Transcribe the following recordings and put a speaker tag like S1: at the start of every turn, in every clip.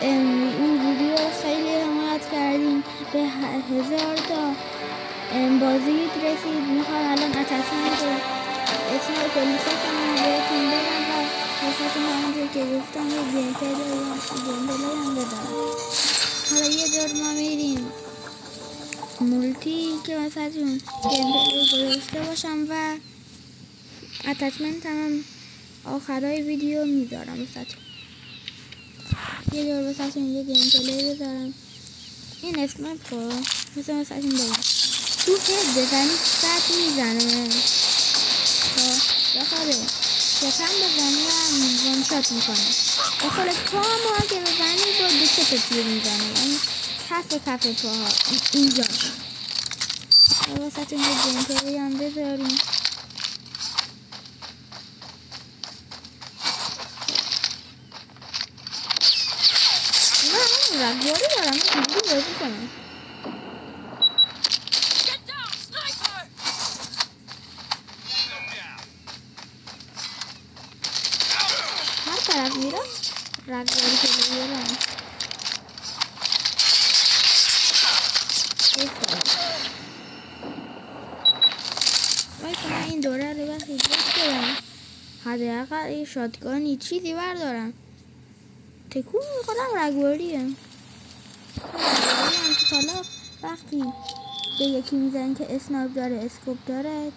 S1: این ویدیو خیلی حمایت کردین، به 1000 تا بازی رسید. میخوام الان اتسمنت اسنایپر لیسانسم بهتون بدم و واسهتون همونجور که گفتم یه گیم پلی هم بذارم. حالا یه دور ما میریم مولتی که واسهتون گیم پلی گذاشته باشم و اتچمنت هم آخرای ویدیو میذارم واسهتون. یه دور واسهتون یه گیم پلی بذارم. این اسنایپ رو واسهتون بگم تو هد بزنی 100 میزنه تا داخل شکم بزنی و وان شات میکنه. داخل پا هم اگه بزنی با 2 تا تیر میزنه، یعنی کف پاها اینجاش. واسهتون یه گیم پلی هم بذاریم. من رگواری دارم اینجوری بازی کنم. هر طرف میرم رگواری که بگیرم من این دوره رو وقتی جست کنم حداقل یه شاتگانی چیزی بردارم. تکون میخورم رگواریه هم که حالا وقتی به یکی میزنی که اسنایپ داره اسکوپ داره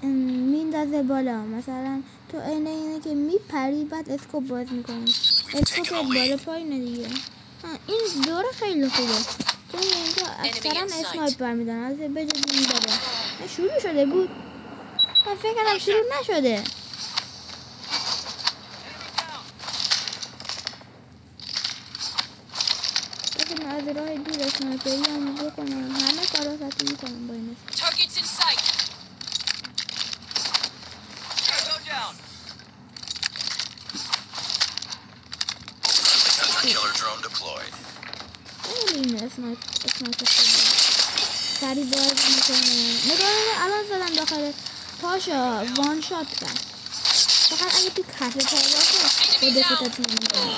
S1: میندازه بالا. مثلا تو اینه که میپری بعد اسکوپ باز میکنی، اسکوپ بالا پایینه دیگه. این دوره خیلی خوبه چون اینجا اکثرا اسنایپ برمیدن از بجز این داره. شروع شده بود من فکر کردم شروع نشده. بکنم از راه دور اسنایپری هم بکنم، همه کاراتون میکنم با این اسنایپر سری باز میکنه. نگاه الان زدم داخل پاشا وان شات کرد. فقط اگه تو کفه پا باشه با 2 تا تیر میکنه.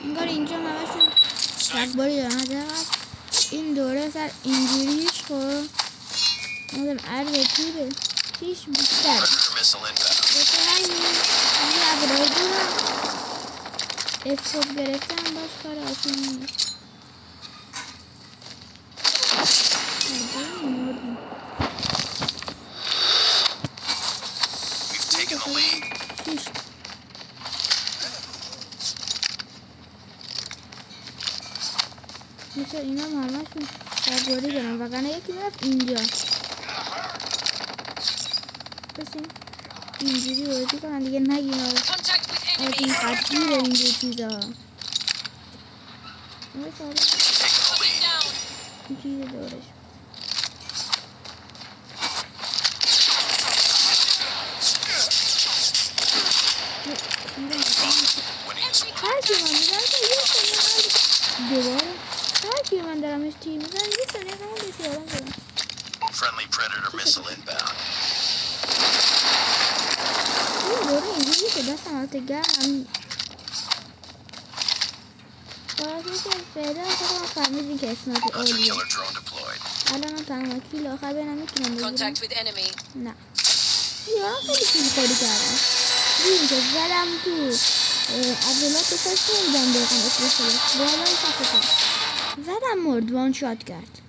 S1: انگار اینجا همشون رگباری دارن. حداقل این دوره سر اینجوریش خب مادم عرض تیره چیش بیشتر بسه همین از راه دورم اسکوپ گرفتم باز کار آسونی نیست. مثل اینا همشون رگواری دارن وگرنه یکی میرفت اینجا. بسیم اینجوری بازی کنن دیگه نگی ها از این خطگیره اینجور چیزا. این چیز دورش هرکی من میدن دوباره هرکی من دارمش تیر میزن یه ثانیه همون بهش یادم کنم. این دوره اینجوری که دستم حالت گرم باید که فعلا خودم فهمیدین که اسنایپر اولیه. الان هم تنها کیل آخر بینم میتونم بگیرم. نه یارم خیلی کیل کاری کردم دیدیم که زدم تو عضلات خوش نمیدم دقیقا اسمش خودش بالای کفه زدم مرد وان شات کرد.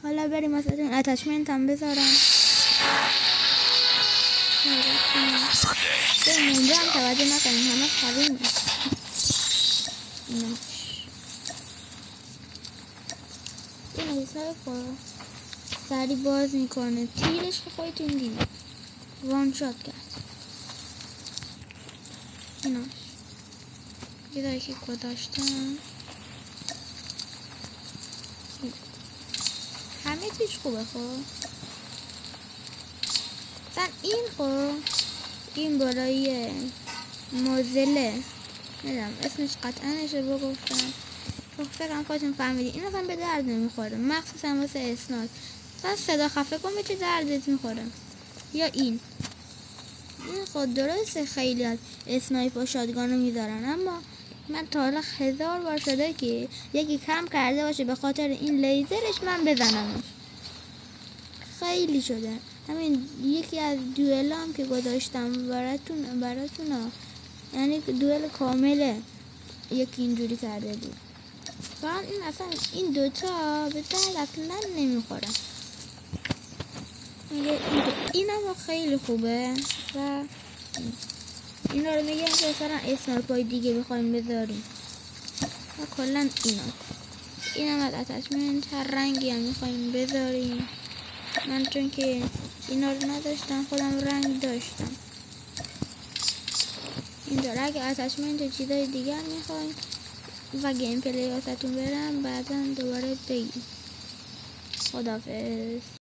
S1: حالا بریم مثلا این اتچمنت هم بذارم. بریم اینجا هم توجه نکنیم همه خریم این حساب خورا سری باز میکنه تیرش که خواهیتون دید وان شات کرد. ایناش یه داره که گذاشتم همه چیز خوبه. خب این خب این برای موزله نمیدونم اسمش قطعا اشتباه گفتم. فکرم خودتون فهمیدی. این اصلا به درد نمیخوره مخصوصا واسه اسنایپ. صدا خفه کن به چه دردت میخوره. یا این این خود درسته خیلی از اسنایپر شاتگان رو میذارن، اما من تا حالا 1000 بار شده که یکی کم کرده باشه به خاطر این لیزرش من بزنمش. خیلی شده. همین یکی از دوئلام که گذاشتم براتون یعنی دوئل کامله یکی اینجوری کرده بود. فقط این اصلا این دوتا به درد اصلا نمیخورن. این هم خیلی خوبه و اینا رو میگم که مثلا اسنایپای دیگه بخوایم بذاریم و کلا این هم از اتچمنت هر رنگی هم میخوایم بذاریم. من چون که اینا رو نداشتم خودم رنگ داشتم. این داره اگه اتچمنت و چیزای دیگه هم میخوایم و گیم پلی واسهتون برم بعدا دوباره بگیم. خداحافظ.